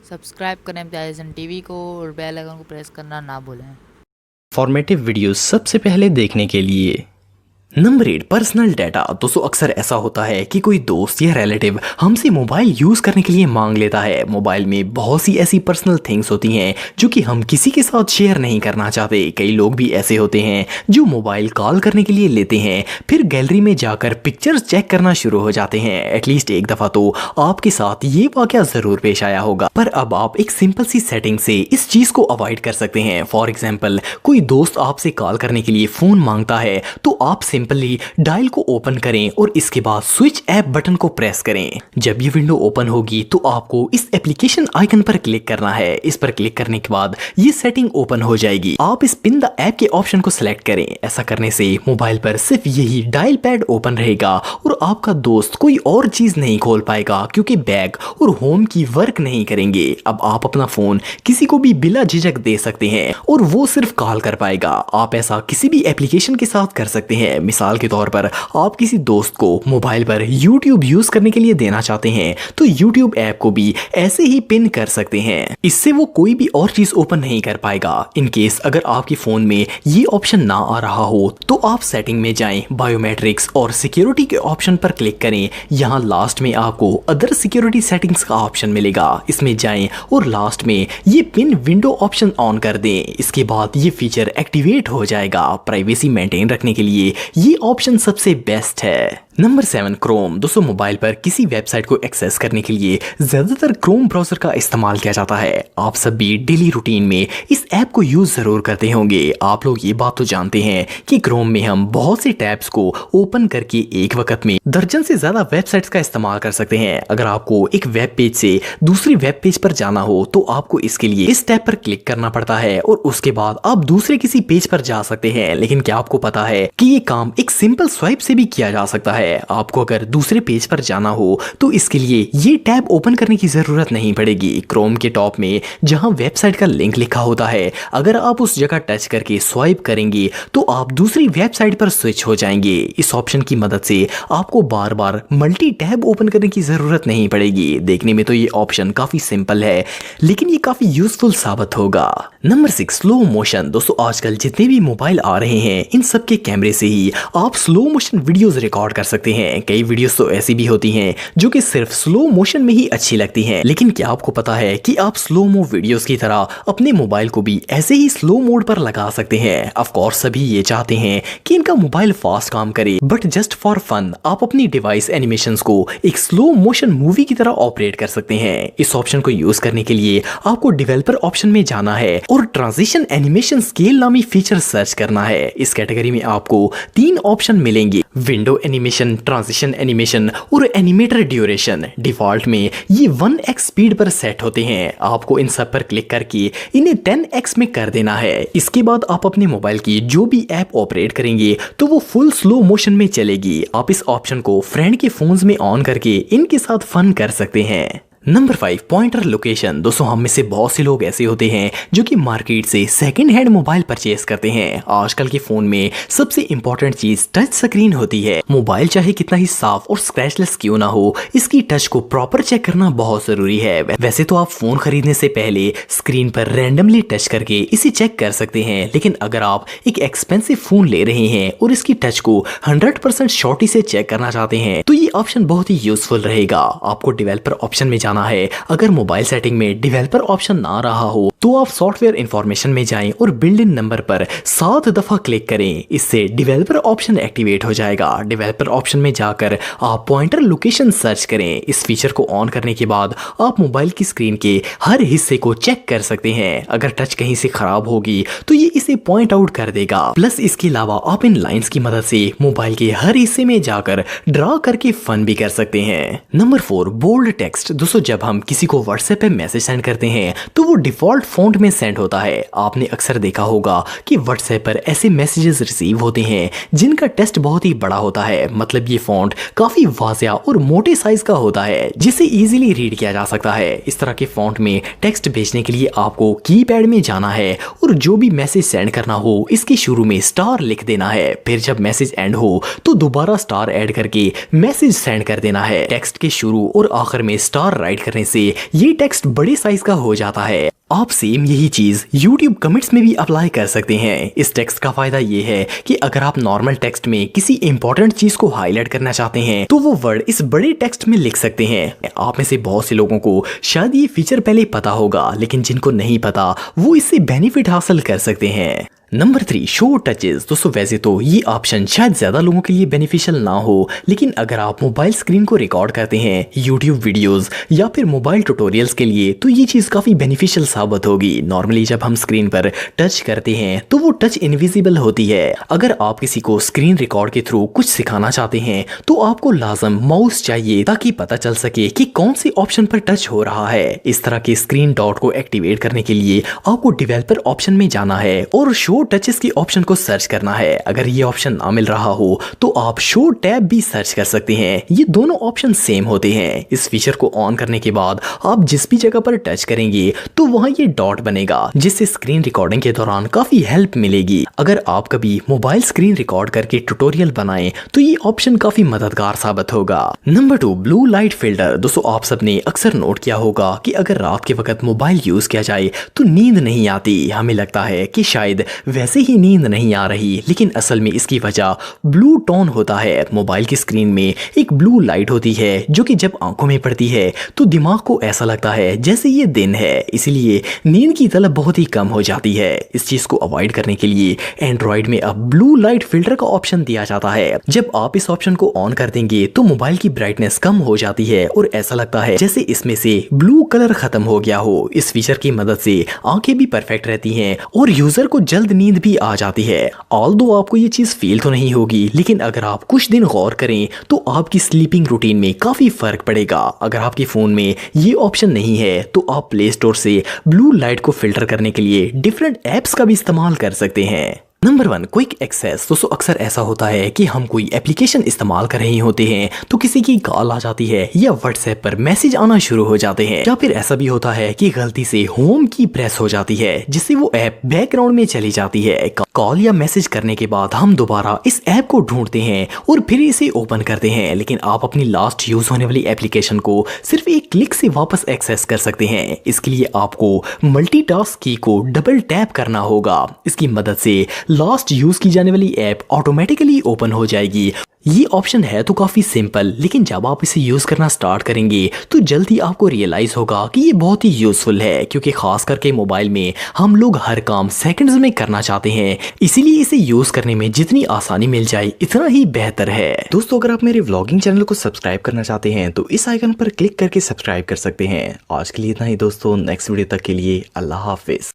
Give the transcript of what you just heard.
Subscribe करें Tizen TV को और बेल आइकन को प्रेस करना ना भूलें। फॉर्मेटिव वीडियोस सबसे पहले देखने के लिए। Number 8, personal data. दोस्तों अक्सर ऐसा होता है कि कोई दोस्त या रिलेटिव हमसे मोबाइल यूज़ करने के लिए मांग लेता है। मोबाइल में बहुत सी ऐसी पर्सनल थिंग्स होती हैं जो कि हम किसी के साथ शेयर नहीं करना चाहते। कई लोग भी ऐसे होते हैं जो मोबाइल कॉल करने के लिए लेते हैं, फिर गैलरी में जाकर पिक्चर्स चेक करना शुरू हो जाते हैं। एटलीस्ट एक दफ़ा तो आपके साथ ये वाकया ज़रूर पेश आया होगा, पर अब आप एक सिंपल सी सेटिंग से इस चीज़ को अवॉइड कर सकते हैं। फॉर एग्जाम्पल, कोई दोस्त आपसे कॉल करने के लिए फ़ोन मांगता है तो आप सिंपली डायल को ओपन करें और इसके बाद स्विच ऐप बटन को प्रेस करें। जब ये विंडो ओपन होगी तो आपको इस एप्लीकेशन आइकन पर क्लिक करना है। इस पर क्लिक करने के बाद ये सेटिंग ओपन हो जाएगी। आप इस पिन द ऐप के ऑप्शन को सिलेक्ट करें। ऐसा करने से मोबाइल पर सिर्फ यही डायल पैड ओपन रहेगा और आपका दोस्त कोई और चीज नहीं खोल पाएगा, क्योंकि बैग और होम की वर्क नहीं करेंगे। अब आप अपना फोन किसी को भी बिना झिझक दे सकते हैं और वो सिर्फ कॉल कर पाएगा। आप ऐसा किसी भी एप्लीकेशन के साथ कर सकते हैं। मिसाल के तौर पर आप किसी दोस्त को मोबाइल पर YouTube यूज करने के लिए देना चाहते हैं तो YouTube ऐप को भी ऐसे ही पिन कर सकते हैं। इससे वो कोई भी और चीज ओपन नहीं कर पाएगा। इन केस अगर आपके फोन में ये ऑप्शन ना आ रहा हो तो आप सेटिंग में जाएं, बायोमेट्रिक्स और सिक्योरिटी के ऑप्शन पर क्लिक करें। यहाँ लास्ट में आपको अदर सिक्योरिटी सेटिंग्स का ऑप्शन मिलेगा। इसमें जाएं और लास्ट में ये पिन विंडो ऑप्शन ऑन कर दें। इसके बाद ये फीचर एक्टिवेट हो जाएगा। प्राइवेसी मेंटेन रखने के लिए ये ऑप्शन सबसे बेस्ट है। Number 7, Chrome. दोस्तों मोबाइल पर किसी वेबसाइट को एक्सेस करने के लिए ज्यादातर क्रोम ब्राउजर का इस्तेमाल किया जाता है। आप सब भी डेली रूटीन में इस ऐप को यूज जरूर करते होंगे। आप लोग ये बात तो जानते हैं कि क्रोम में हम बहुत से टैब्स को ओपन करके एक वक्त में दर्जन से ज्यादा वेबसाइट्स का इस्तेमाल कर सकते हैं। अगर आपको एक वेब पेज से दूसरी वेब पेज पर जाना हो तो आपको इसके लिए इस टैब पर क्लिक करना पड़ता है और उसके बाद आप दूसरे किसी पेज पर जा सकते हैं। लेकिन क्या आपको पता है कि ये काम एक सिंपल स्वाइप से भी किया जा सकता है। आपको अगर दूसरे पेज पर जाना हो तो इसके लिए ये टैब ओपन करने की जरूरत नहीं पड़ेगी। क्रोम के टॉप में जहां वेबसाइट का लिंक लिखा होता है, अगर आप उस जगह टच करके स्वाइप करेंगे तो आप दूसरी वेबसाइट पर स्विच हो जाएंगे। इस ऑप्शन की मदद से आपको बार बार मल्टी टैब ओपन करने की जरूरत नहीं पड़ेगी। देखने में तो ये ऑप्शन काफी सिंपल है, लेकिन ये काफी यूजफुल साबित होगा। Number 6, slow motion. दोस्तों आजकल जितने भी मोबाइल आ रहे हैं इन सब के कैमरे से ही आप स्लो मोशन वीडियोस रिकॉर्ड कर सकते हैं। कई वीडियोस तो ऐसी भी होती हैं जो कि सिर्फ स्लो मोशन में ही अच्छी लगती हैं। लेकिन क्या आपको पता है कि आप स्लो मो वीडियोस की तरह अपने मोबाइल को भी ऐसे ही स्लो मोड पर लगा सकते हैं। ऑफ कोर्स सभी ये चाहते हैं कि इनका मोबाइल फास्ट काम करे, बट जस्ट फॉर फन आप अपनी डिवाइस एनिमेशंस को एक स्लो मोशन मूवी की तरह ऑपरेट कर सकते हैं। इस ऑप्शन को यूज करने के लिए आपको डेवलपर ऑप्शन में जाना है और ट्रांजिशन एनिमेशन स्केल नामी फीचर सर्च करना है। इस कैटेगरी में आपको 3 ऑप्शन मिलेंगे: विंडो एनिमेशन, ट्रांजिशन एनिमेशन और एनिमेटर ड्यूरेशन। डिफॉल्ट में ये 1x स्पीड पर सेट होते हैं। आपको इन सब पर क्लिक करके इन्हें 10x में कर देना है। इसके बाद आप अपने मोबाइल की जो भी ऐप ऑपरेट करेंगे तो वो फुल स्लो मोशन में चलेगी। आप इस ऑप्शन को फ्रेंड के फोन्स में ऑन करके इनके साथ फन कर सकते हैं। Number 5, pointer location. दोस्तों हम में से बहुत से लोग ऐसे होते हैं जो कि मार्केट से सेकंड हैंड मोबाइल परचेस करते हैं। आजकल के फोन में सबसे इंपॉर्टेंट चीज टच स्क्रीन होती है। मोबाइल चाहे कितना ही साफ और स्क्रैचलेस क्यों ना हो, इसकी टच को प्रॉपर चेक करना बहुत जरूरी है। वैसे तो आप फोन खरीदने से पहले स्क्रीन पर रैंडमली टच करके इसे चेक कर सकते हैं, लेकिन अगर आप एक एक्सपेंसिव फोन ले रहे हैं और इसकी टच को 100% शॉर्टी से चेक करना चाहते हैं तो ये ऑप्शन बहुत ही यूजफुल रहेगा। आपको डेवलपर ऑप्शन में जाना है। अगर मोबाइल सेटिंग में डेवलपर ऑप्शन ना रहा हो तो आप सॉफ्टवेयर इंफॉर्मेशन में जाएं और बिल्ड इन नंबर पर 7 दफा क्लिक करें। इससे डेवलपर ऑप्शन एक्टिवेट हो जाएगा। डेवलपर ऑप्शन में जाकर आप पॉइंटर लोकेशन सर्च करें। इस फीचर को ऑन करने के बाद आप मोबाइल की स्क्रीन के हर हिस्से को चेक कर सकते हैं। अगर टच कहीं से खराब होगी तो ये इसे पॉइंट आउट कर देगा। प्लस इसके अलावा आप इन लाइंस की मदद से मोबाइल के हर हिस्से में जाकर ड्रा करके फन भी कर सकते हैं। Number 4, bold text. दोस्तों जब हम किसी को व्हाट्सएप पे मैसेज सेंड करते हैं तो वो डिफॉल्ट फ़ॉन्ट में सेंड होता है। आपने अक्सर देखा होगा कि व्हाट्सएप पर ऐसे मैसेजेस रिसीव होते हैं जिनका टेक्स्ट बहुत ही बड़ा होता है, मतलब ये फ़ॉन्ट काफ़ी वाज़िया और मोटे साइज का होता है जिसे इजीली रीड किया जा सकता है। इस तरह के फ़ॉन्ट में टेक्स्ट भेजने के लिए आपको कीपैड में जाना है और जो भी मैसेज सेंड करना हो इसके शुरू में स्टार लिख देना है। फिर जब मैसेज एंड हो तो दोबारा स्टार ऐड करके मैसेज सेंड कर देना है। टेक्स्ट के शुरू और आखिर में स्टार राइट करने से ये टेक्स्ट बड़े साइज का हो जाता है। आप सेम यही चीज YouTube कमेंट्स में भी अप्लाई कर सकते हैं। इस टेक्स्ट का फायदा ये है कि अगर आप नॉर्मल टेक्स्ट में किसी इंपॉर्टेंट चीज को हाईलाइट करना चाहते हैं तो वो वर्ड इस बड़े टेक्स्ट में लिख सकते हैं। आप में से बहुत से लोगों को शायद ये फीचर पहले पता होगा, लेकिन जिनको नहीं पता वो इससे बेनिफिट हासिल कर सकते हैं। Number 3, show touches. दोस्तों वैसे तो ये ऑप्शन शायद ज्यादा लोगों के लिए बेनिफिशियल ना हो, लेकिन अगर आप मोबाइल स्क्रीन को रिकॉर्ड करते हैं YouTube वीडियोस या फिर मोबाइल ट्यूटोरियल्स के लिए तो ये चीज काफी बेनिफिशियल साबित होगी। नॉर्मली जब हम स्क्रीन पर टच करते हैं तो वो टच इनविजिबल होती है। अगर आप किसी को स्क्रीन रिकॉर्ड के थ्रू कुछ सिखाना चाहते हैं तो आपको लाजम माउस चाहिए ताकि पता चल सके कि कौन से ऑप्शन पर टच हो रहा है। इस तरह के स्क्रीन डॉट को एक्टिवेट करने के लिए आपको डेवलपर ऑप्शन में जाना है और शो टचेस की ऑप्शन को सर्च करना है। अगर ये ऑप्शन ना मिल रहा हो तो आप शो टैब भी सर्च कर सकते हैं। ये दोनों ऑप्शन सेम होते हैं। इस फीचर को ऑन करने के बाद आप जिस भी जगह पर टच करेंगे तो वहां ये डॉट बनेगा जिससे स्क्रीन रिकॉर्डिंग के दौरान काफी हेल्प मिलेगी। अगर आप कभी मोबाइल स्क्रीन रिकॉर्ड करके ट्यूटोरियल बनाएं तो ये ऑप्शन काफी मददगार साबित होगा। Number 2, blue light filter. दोस्तों आप सबने अक्सर नोट किया होगा कि अगर रात के वक्त मोबाइल यूज किया जाए तो नींद नहीं आती। हमें लगता है कि शायद वैसे ही नींद नहीं आ रही, लेकिन असल में इसकी वजह ब्लू टोन होता है। मोबाइल की स्क्रीन में एक ब्लू लाइट होती है जो कि जब आंखों में पड़ती है तो दिमाग को ऐसा लगता है जैसे ये दिन है, इसलिए नींद की तलब बहुत ही कम हो जाती है। इस चीज को अवॉइड करने के लिए एंड्रॉइड में अब ब्लू लाइट फिल्टर का ऑप्शन दिया जाता है। जब आप इस ऑप्शन को ऑन कर देंगे तो मोबाइल की ब्राइटनेस कम हो जाती है और ऐसा लगता है जैसे इसमें से ब्लू कलर खत्म हो गया हो। इस फीचर की मदद से आंखें भी परफेक्ट रहती हैं और यूजर को जल्द नींद भी आ जाती है। ऑल्दो आपको ये चीज फील तो नहीं होगी, लेकिन अगर आप कुछ दिन गौर करें तो आपकी स्लीपिंग रूटीन में काफी फर्क पड़ेगा। अगर आपके फोन में ये ऑप्शन नहीं है तो आप प्ले स्टोर से ब्लू लाइट को फिल्टर करने के लिए डिफरेंट एप्स का भी इस्तेमाल कर सकते हैं। Number 1, quick access. दोस्तों अक्सर ऐसा होता है कि हम कोई एप्लीकेशन इस्तेमाल कर रहे होते हैं तो किसी की कॉल आ जाती है या व्हाट्सएप पर मैसेज आना शुरू हो जाते हैं, या फिर ऐसा भी होता है कि गलती से होम की प्रेस हो जाती है जिससे वो ऐप बैकग्राउंड में चली जाती है। कॉल या मैसेज करने के बाद हम दोबारा इस ऐप को ढूंढते हैं और फिर इसे ओपन करते हैं, लेकिन आप अपनी लास्ट यूज होने वाली एप्लीकेशन को सिर्फ एक क्लिक से वापस एक्सेस कर सकते हैं। इसके लिए आपको मल्टीटास्क की को डबल टैप करना होगा। इसकी मदद से लास्ट यूज की जाने वाली ऐप ऑटोमेटिकली ओपन हो जाएगी। ये ऑप्शन है तो काफी सिंपल, लेकिन जब आप इसे यूज करना स्टार्ट करेंगे तो जल्दी आपको रियलाइज होगा कि ये बहुत ही यूजफुल है, क्योंकि खास करके मोबाइल में हम लोग हर काम सेकंड्स में करना चाहते हैं, इसीलिए इसे यूज करने में जितनी आसानी मिल जाए इतना ही बेहतर है। दोस्तों अगर आप मेरे व्लॉगिंग चैनल को सब्सक्राइब करना चाहते हैं तो इस आइकन पर क्लिक करके सब्सक्राइब कर सकते हैं। आज के लिए इतना ही दोस्तों, नेक्स्ट वीडियो तक के लिए अल्लाह हाफिज।